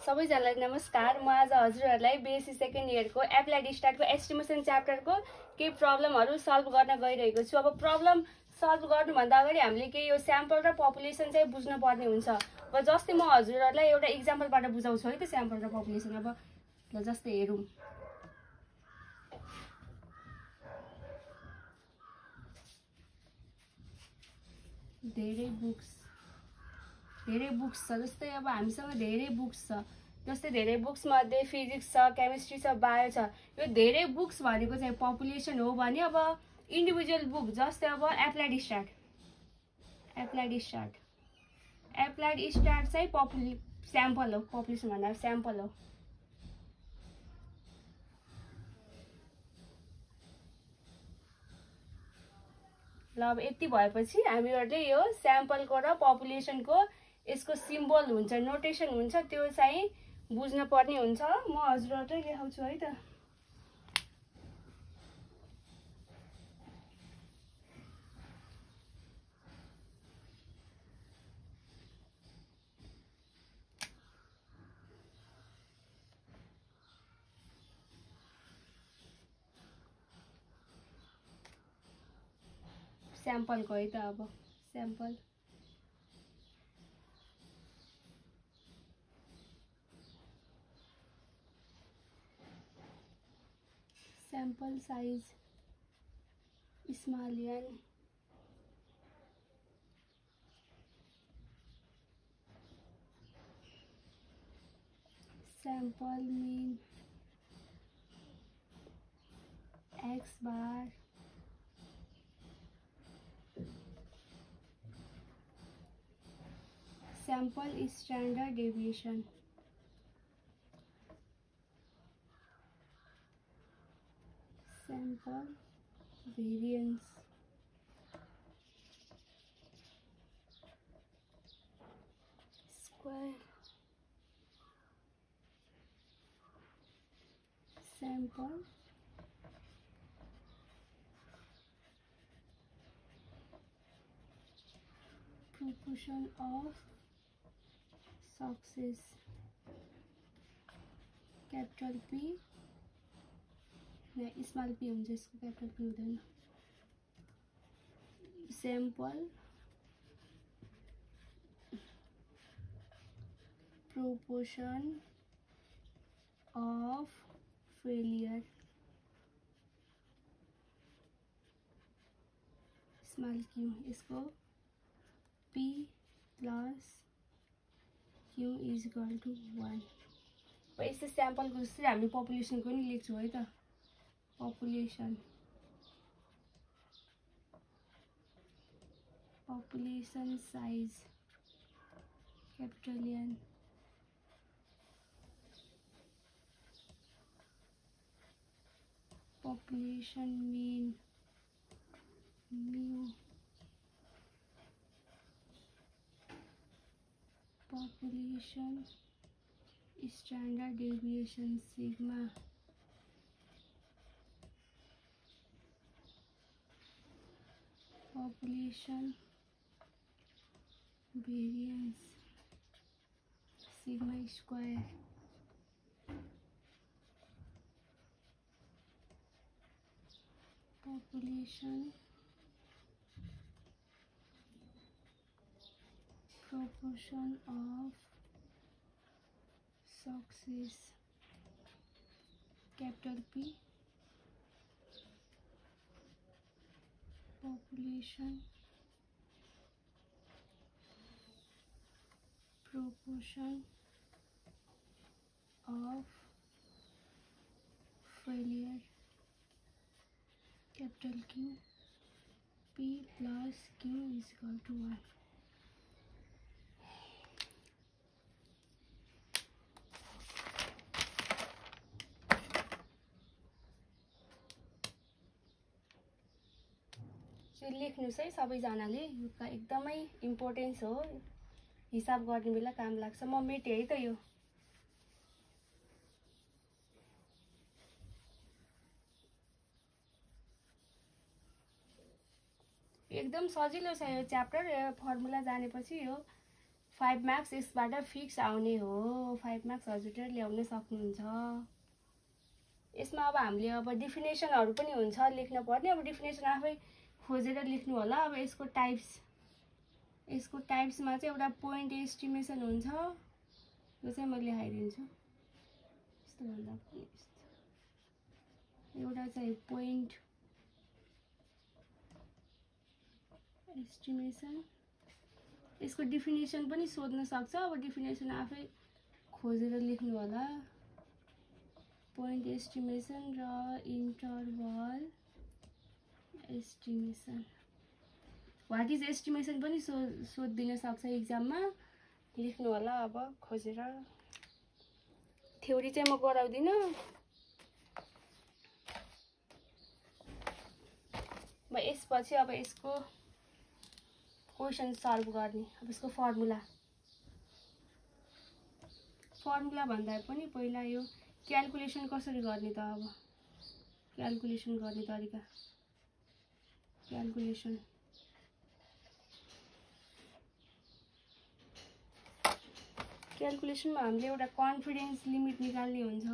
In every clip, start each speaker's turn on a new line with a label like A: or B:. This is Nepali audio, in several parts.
A: सबैजनालाई नमस्कार। म आज हजुरहरूलाई बीएससी सेकेन्ड इयरको एप्लाइड स्ट्याटको एस्टिमेसन च्याप्टरको केही प्रब्लमहरू सल्भ गर्न गइरहेको छु। अब प्रब्लम सल्भ गर्नुभन्दा अगाडि हामीले केही यो स्याम्पल र पपुलेसन चाहिँ बुझ्नुपर्ने हुन्छ। अब जस्तै म हजुरहरूलाई एउटा इक्जाम्पलबाट बुझाउँछु है त स्याम्पल र पपुलेसन। अब ल जस्तै हेरौँ। धेरै बुक्स छ। जस्तै अब हामीसँग धेरै बुक्स छ। जस्तै धेरै बुक्स मध्ये फिजिक्स छ, केमिस्ट्री छ, बायो छ। यो धेरै बुक्स भनेको चाहिँ पपुलेसन हो भने अब इन्डिभिजुअल बुक जस्तै अब एप्लाइड स्ट्याट चाहिँ स्याम्पल हो। पपुलेसन भन्दा स्याम्पल हो। ल अब यति भएपछि हामीहरूले यो स्याम्पलको र पपुलेसनको यसको सिम्बल हुन्छ, नोटेसन हुन्छ, त्यो चाहिँ बुझ्न पर्ने हुन्छ। म हजुरहरूलाई लेखाउँछु है त। स्याम्पलको है त। अब sample size small n, sample mean x bar, sample standard deviation, sample variance, square, sample proportion of success, capital P नहीं स्मॉल p हुन्छ, इसको कैपिटल P हुँदैन। Sample proportion of failure, small q, इसको p plus q is equal to 1। यस्तै स्याम्पलको जस्तै हामीले पपुलेसनको पनि लेख्छौँ है त। Population size capital N, population mean mu, population standard deviation sigma, population variance sigma square, population proportion of success, capital P, population proportion of failure, capital Q, P plus Q is equal to 1। लेख्नुस् है सबैजनाले, यो एकदमै इम्पोर्टेन्स हो, हिसाब गर्ने बेला काम लाग्छ। म मेटेँ है त। यो एकदम सजिलो छ यो च्याप्टर। फर्मुला जानेपछि यो 5 मार्क्स यसबाट फिक्स आउने हो। 5 मार्क्स हजुरले ल्याउन सक्नुहुन्छ। यसमा अब हामीले अब डेफिनेसनहरु पनि हुन्छ लेख्न पर्ने। अब डेफिनेसन आफै खोजेर लेख्नु होला। अब यसको टाइप्समा चाहिँ एउटा पोइन्ट एस्टिमेसन हुन्छ। यो चाहिँ म लेखाइदिन्छु। यस्तो भन्दा पनि यस्तो एउटा चाहिँ पोइन्ट एस्टिमेसन। यसको डेफिनेसन पनि सोध्न सक्छ। अब डेफिनेसन आफै खोजेर लेख्नु होला। पोइन्ट एस्टिमेसन र interval estimation. What is estimation पनि सोधिदिन सक्छ एक्जाममा। लेख्नु होला अब खोजेर। थ्योरी चाहिँ म गराउँदिन। म यसपछि अब यसको क्वेशन सल्भ गर्ने। अब यसको फर्मुला भन्दा पनि पहिला यो क्याल्कुलेसन कसरी गर्ने त। अब क्याल्कुलेसन गर्ने तरिका। क्याल्कुलेसनमा हामीले एउटा कन्फिडेन्स लिमिट निकाल्ने हुन्छ।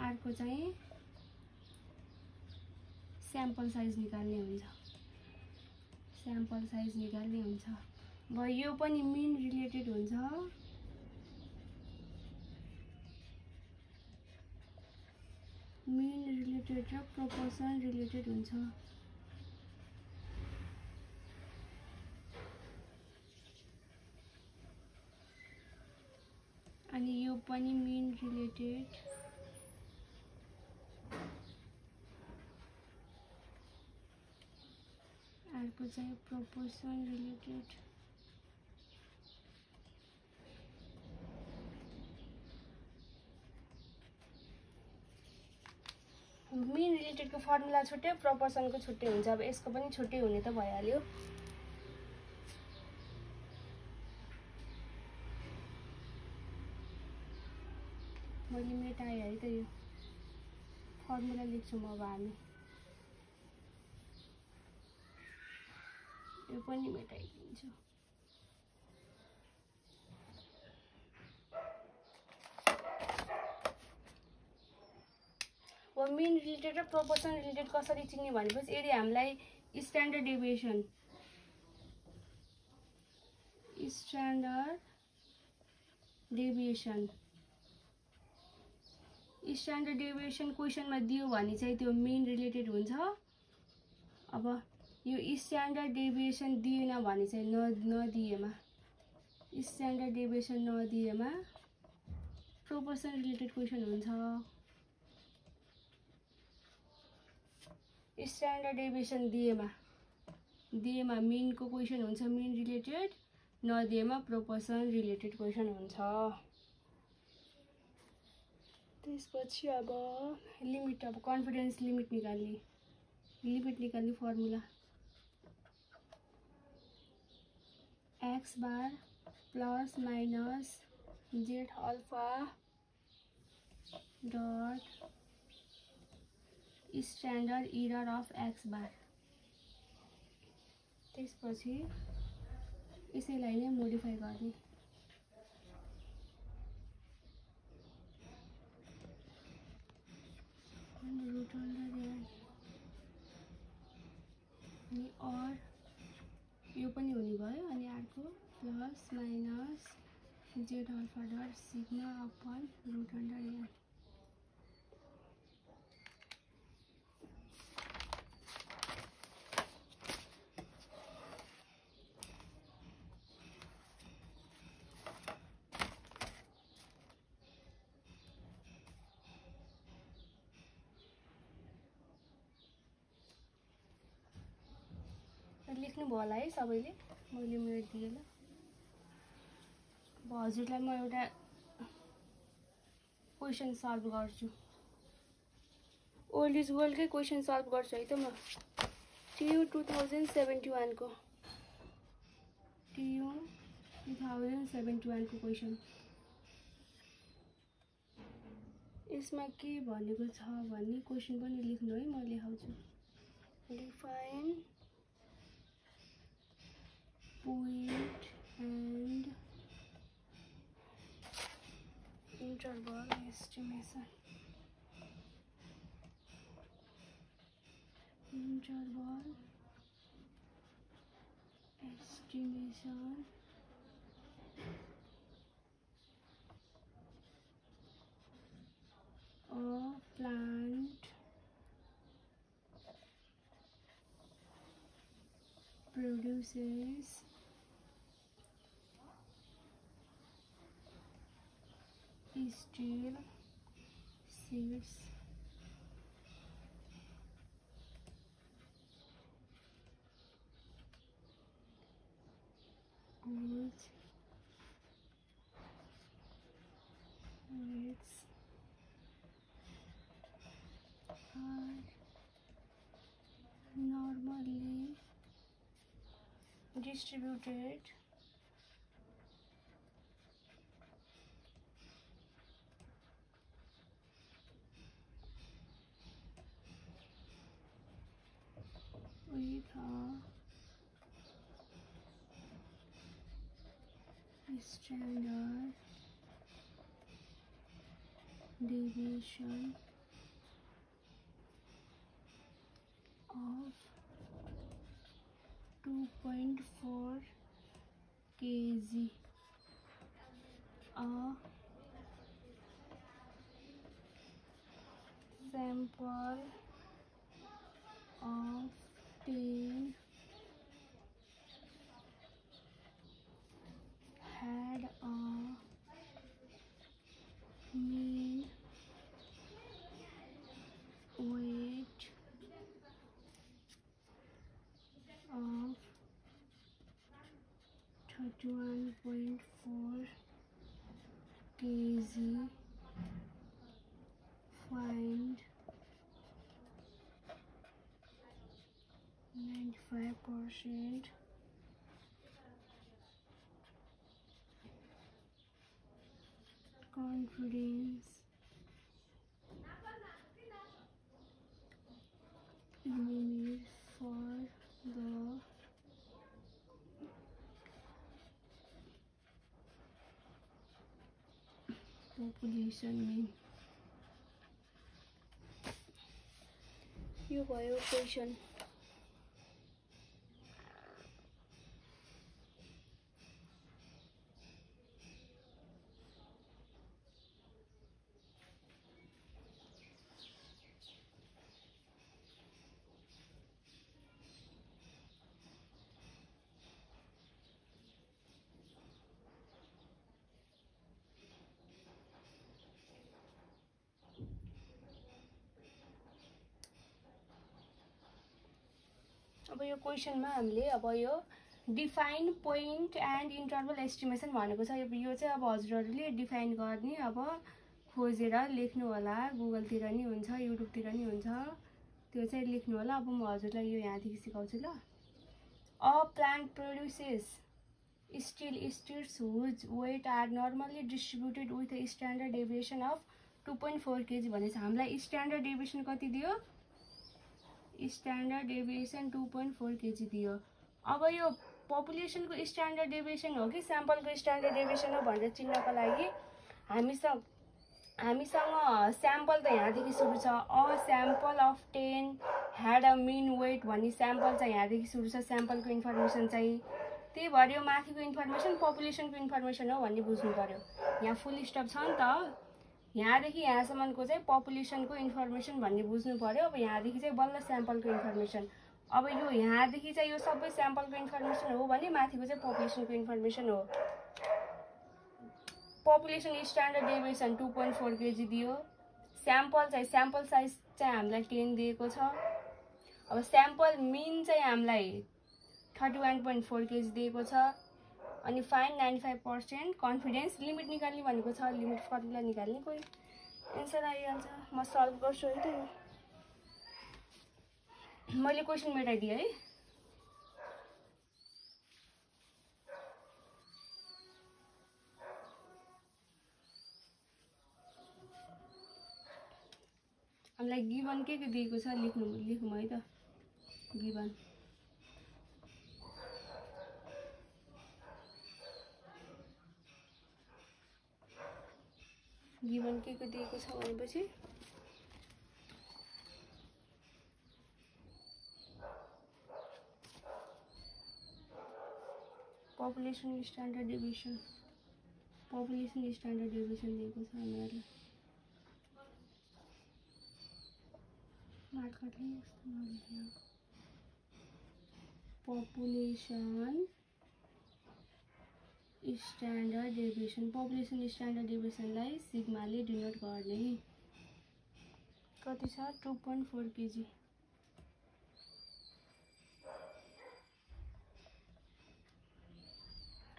A: अर्को चाहिँ स्याम्पल साइज निकाल्ने हुन्छ। अब यो पनि मिन रिलेटेड हुन्छ। मिन रिलेटेड र प्रोपोर्सन रिलेटेड हुन्छ। अनि यो पनि मिन रिलेटेड। अर्को चाहिँ प्रोपोर्सन रिलेटेड। मिन रिलेटेडको फर्मुला छुट्टै, प्रोपोर्सनको छुट्टै हुन्छ। अब यसको पनि छुट्टै हुने त भइहाल्यो। मैले मेटाएँ है त। यो फर्मुला लेख्छौँ अब हामी। यो पनि मेटाइदिन्छु। अब मिन रिलेटेड र प्रोपोर्सन रिलेटेड कसरी चिन्ने भनेपछि यदि हामीलाई स्ट्यान्डर्ड डेभिएसन क्वेसनमा दियो भने चाहिँ त्यो मिन रिलेटेड हुन्छ। अब यो स्ट्यान्डर्ड डेभिएसन दिएन भने चाहिँ नदिएमा प्रोपोर्सन रिलेटेड क्वेसन हुन्छ। स्ट्यान्डर्ड डेभिएसन दिएमा मिनको क्वेसन हुन्छ मिन रिलेटेड, नदिएमा प्रोपोर्सन रिलेटेड क्वेसन हुन्छ। त्यसपछि अब लिमिट। अब कन्फिडेन्स लिमिट निकाल्ने formula x bar plus minus z alpha dot standard error of x bar. त्यसपछि यसैलाई नै मोडिफाई गर्ने। रूट अन्डर n अनि और यो पनि हुने भयो। अनि अर्को plus minus z alpha dot sigma upon route under n। लेख्नु भयो होला है सबैले। मैले मेरो दिएँ ल। अब हजुरलाई म एउटा क्वेसन सल्भ गर्छु। ओल्ड इज गोल्डकै क्वेसन सल्भ गर्छु है त म। TU 2071 को क्वेसन। यसमा के भनेको छ भन्ने क्वेशन पनि लेख्नु है, म लेखाउँछु। Define point and interval estimation. Interval estimation of plant produces steel seeds which rates are normally distributed with a standard deviation of 2.4 kg. A sample of 10 had a mean weight of 31.4 kg. Find 95% confidence limit for the population mean. यो भयो क्वेशन। अब यो क्वेशनमा हामीले अब यो define point and interval estimation भनेको छ। यो चाहिँ अब हजुरहरूले डिफाइन गर्ने, अब खोजेर लेख्नु होला, गुगलतिर नि हुन्छ, युट्युबतिर नि हुन्छ, त्यो चाहिँ लेख्नु होला। अब म हजुरलाई यो यहाँदेखि सिकाउँछु ल। A plant produces steel steels whose weight are normally distributed with a standard deviation of 2.4 kg भनेछ। हामीलाई स्ट्यान्डर्ड डेभिएसन कति दियो? स्ट्यान्डर्ड डेभिएसन 2.4 kg दियो। अब यो पपुलेसनको स्ट्यान्डर्ड डेभिएसन हो कि स्याम्पलको स्ट्यान्डर्ड डेभिएसन हो भनेर चिन्नको लागि हामीसँग स्याम्पल त यहाँदेखि सुरु छ। A sample of 10 had a mean weight भन्ने स्याम्पल चाहिँ यहाँदेखि सुरु छ, स्याम्पलको इन्फर्मेसन चाहिँ। त्यही भएर यो माथिको इन्फर्मेसन पपुलेसनको इन्फर्मेसन हो भन्ने बुझ्नु पर्यो। यहाँ फुल स्टप छ नि त, यहाँदेखि यहाँसम्मको चाहिँ पपुलेसनको इन्फर्मेसन भन्ने बुझ्नु पर्यो। अब यहाँदेखि चाहिँ बल्ल स्याम्पलको इन्फर्मेसन। अब यो यहाँदेखि चाहिँ यो सबै स्याम्पलको इन्फर्मेसन हो भने माथिको चाहिँ पपुलेसनको इन्फर्मेसन हो। पपुलेसन स्ट्यान्डर्ड डेभिएसन 2.4 kg दियो। स्याम्पल साइज चाहिँ हामीलाई 10 दिएको छ। अब स्याम्पल मिन चाहिँ हामीलाई 31.4 kg दिएको छ। अनि फाइन 95% कन्फिडेन्स लिमिट निकाल्ने भनेको छ। लिमिट फर्मुला निकाल्ने, कोही एन्सर आइहाल्छ। म सल्भ गर्छु है त। मैले क्वेसन मेटाइदिएँ है। हामीलाई गिभन के दिएको छ लेखौँ है त। गिभन के दिएको छ भनेपछि पपुलेसन स्ट्यान्डर्ड डेभिएसन दिएको छ हामीलाई। पपुलेसन स्ट्यान्डर्ड डेभिएसनलाई सिग्माले डिनोट गर्ने। कति छ 2.4 केजी।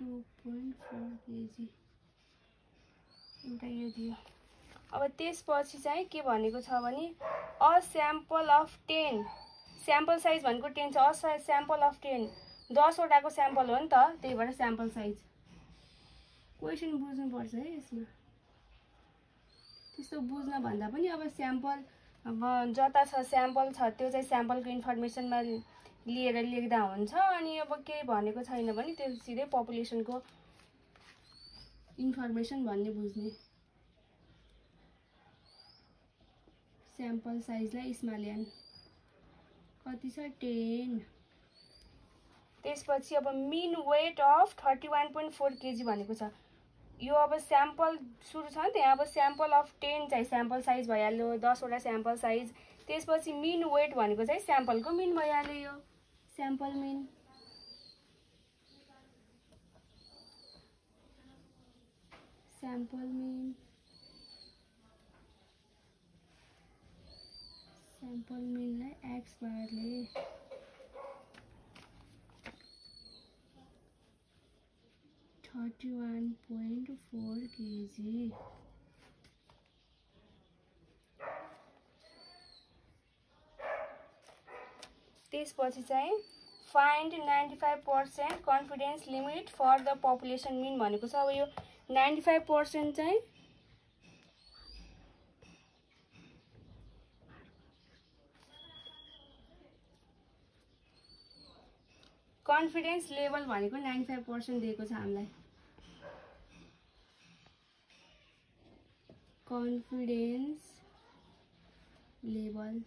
A: 2.4 केजी एउटा यो दियो। अब त्यसपछि चाहिँ के भनेको छ भने a sample of 10, sample size भनेको 10 छ। अ स्याम्पल अफ 10 10 वटाको स्याम्पल हो नि त, त्यही भएर स्याम्पल साइज। क्वेसन बुझ्नुपर्छ है यसमा। त्यस्तो बुझ्न भन्दा पनि अब स्याम्पल अब जता छ स्याम्पल छ त्यो चाहिँ स्याम्पलको इन्फर्मेसनमा लिएर लेख्दा हुन्छ। अनि अब केही भनेको छैन भने त्यो सिधै पपुलेसनको इन्फर्मेसन भन्ने बुझ्ने। स्याम्पल साइजलाई स्मल्यान कति छ 10। त्यसपछि अब मिन वेट अफ 31.4 केजी भनेको छ। यो अब स्याम्पल सुरु छ नि त्यहाँ। अब स्याम्पल अफ 10 चाहिँ स्याम्पल साइज भइहाल्यो, 10 वटा स्याम्पल साइज। त्यसपछि मिन वेट भनेको चाहिँ स्याम्पलको मिन भइहाल्यो। यो स्याम्पल मिन मिनलाई एक्स बारले 31.4 केजी। त्यसपछि चाहिँ find 95% confidence limit for the population mean भनेको छ। अब यो 95% चाहिँ कन्फिडेन्स लेभल भनेको 95% दिएको छ हामीलाई। Confidence level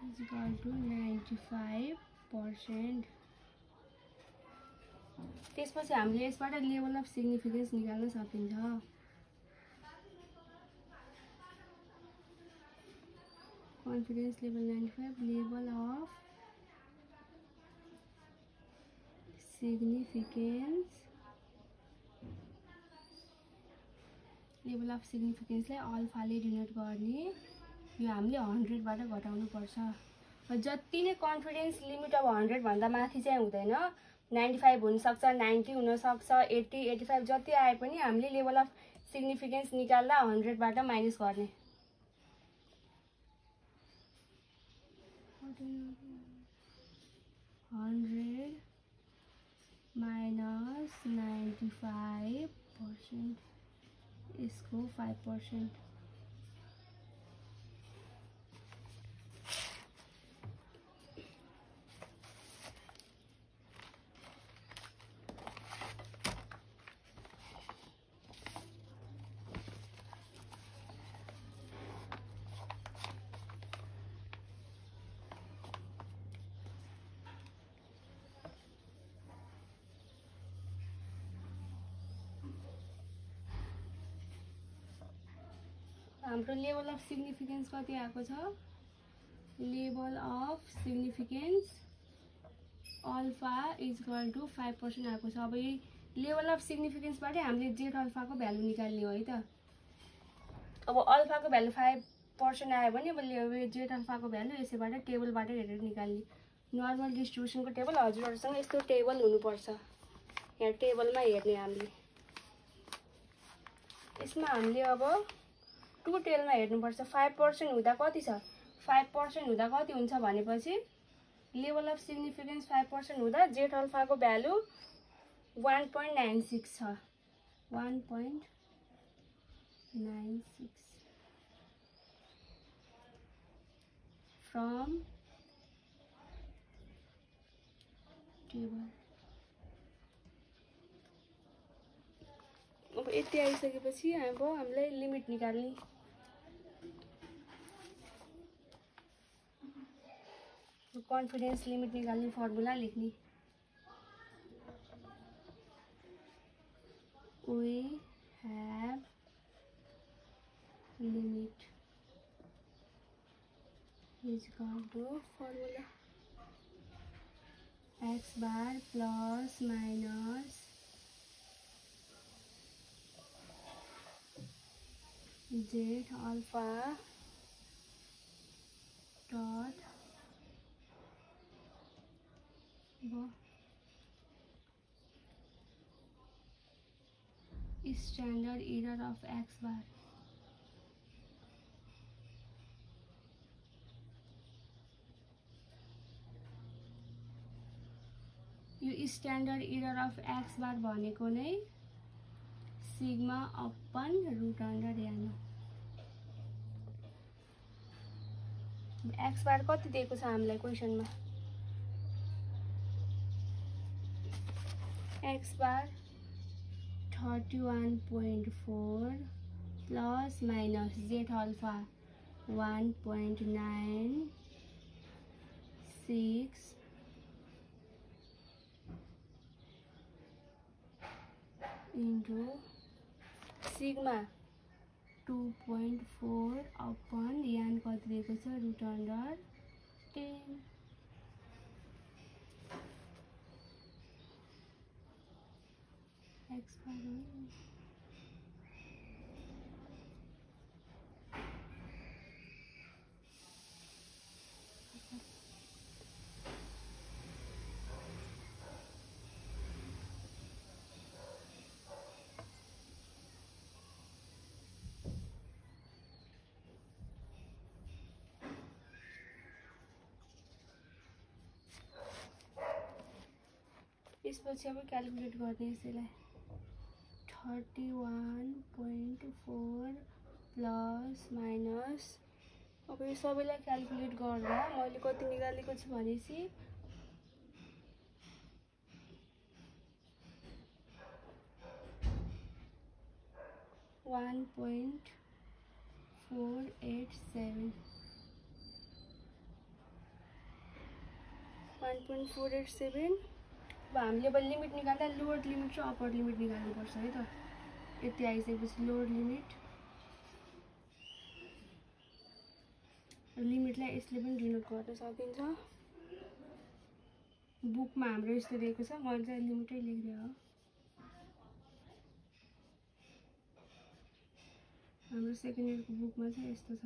A: is equal to 95%। त्यसपछि हामीले यसबाट लेभल अफ सिग्निफिकेन्स निकाल्न सकिन्छ। कन्फिडेन्स लेभल 95, लेभल अफ सिग्निफिकेन्सलाई अल्फाले डिनोट गर्ने। यो हामीले 100बाट घटाउनु पर्छ। जति नै कन्फिडेन्स लिमिट अब 100 भन्दा माथि चाहिँ हुँदैन। 95 हुनसक्छ, 90 हुनसक्छ, 80, 85 जति आए पनि हामीले लेभल अफ सिग्निफिकेन्स निकाल्दा 100बाट माइनस गर्ने। 100 माइनस 95%, यसको 5%। हाम्रो लेभल अफ सिग्निफिकेन्स कति आएको छ? Level of significance alpha is equal to 5% आएको छ। अब यही लेभल अफ सिग्निफिकेन्सबाटै हामीले जेड अल्फाको भ्यालु निकाल्ने हो है त। अब अल्फाको भ्यालु 5% आयो भने अब जेड अल्फाको भ्यालु यसैबाट टेबलबाट हेरेर निकाल्ने। नर्मल डिस्ट्रिब्युसनको टेबल हजुरहरूसँग यस्तो टेबल हुनुपर्छ। यहाँ टेबलमा हेर्ने हामीले। यसमा हामीले अब टु टेलमा हेर्नुपर्छ। 5% हुँदा कति छ? 5% हुँदा कति हुन्छ भनेपछि लेभल अफ सिग्निफिकेन्स 5% हुँदा जेड अल्फाको भ्यालु 1.96 छ। 1.96 96 from table. अब यति आइसकेपछि अब हामीलाई लिमिट निकाल्ने। कन्फिडेन्स लिमिट निकाल्ने फर्मुला लेख्ने। We have limit is equal to formula x bar plus minus z alpha dot standard error of x bar. यो standard error of x bar भनेको नै sigma upon root under n हो। एक्स बार कति दिएको छ हामीलाई क्वेसनमा? X bar 31.4 plus minus z alpha 1.96 into sigma 2.4 upon n कति दिएको छ रुट अन्डर 10। एक्स बार यसपछि अब क्याल्कुलेट गर्ने यसलाई 31.4 प्लस माइनस। अब यो सबैलाई क्याल्कुलेट गर्दा मैले कति निकालेको छु भनेपछि 1.487 अब हामीले अब लिमिट निकाल्दा लोवर लिमिट र अप्पर लिमिट निकाल्नुपर्छ है त। यति आइसकेपछि लोवर लिमिटलाई यसले पनि डिनोट गर्न सकिन्छ। बुकमा हाम्रो यस्तो दिएको छ, मैले चाहिँ लिमिटै लेख्दै हो। हाम्रो सेकेन्ड इयरको बुकमा चाहिँ यस्तो छ।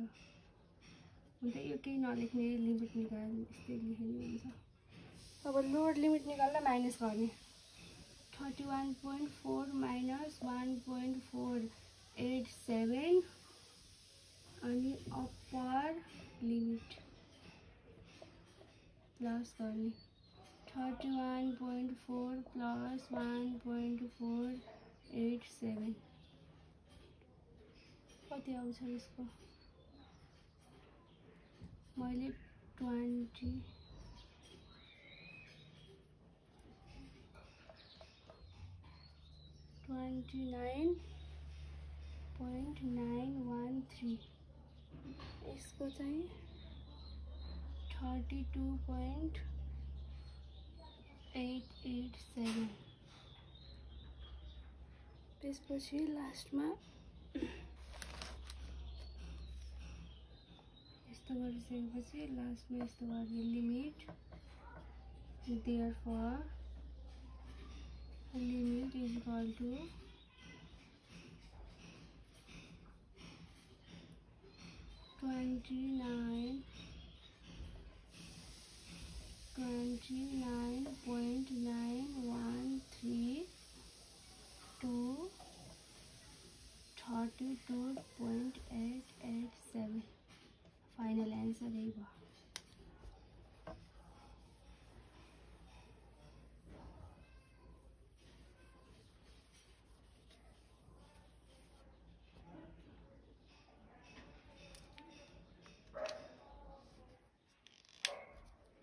A: अन्त यो केही नलेख्ने लिमिट निकाल्ने यस्तै लेख्ने हुन्छ। अब लोवर लिमिट निकाल्दा माइनस गर्ने 31.4 माइनस 1.487 अनि अप्पर लिमिट प्लस गर्ने 31.4 प्लस 1.487 कति आउँछ यसको? मैले 29.913 यसको चाहिँ 32.887 त्यसपछि लास्टमा यस्तो गरिसकेपछि लास्टमा यस्तो गर्ने limit therefore limit is equal to 29.913 to 32.887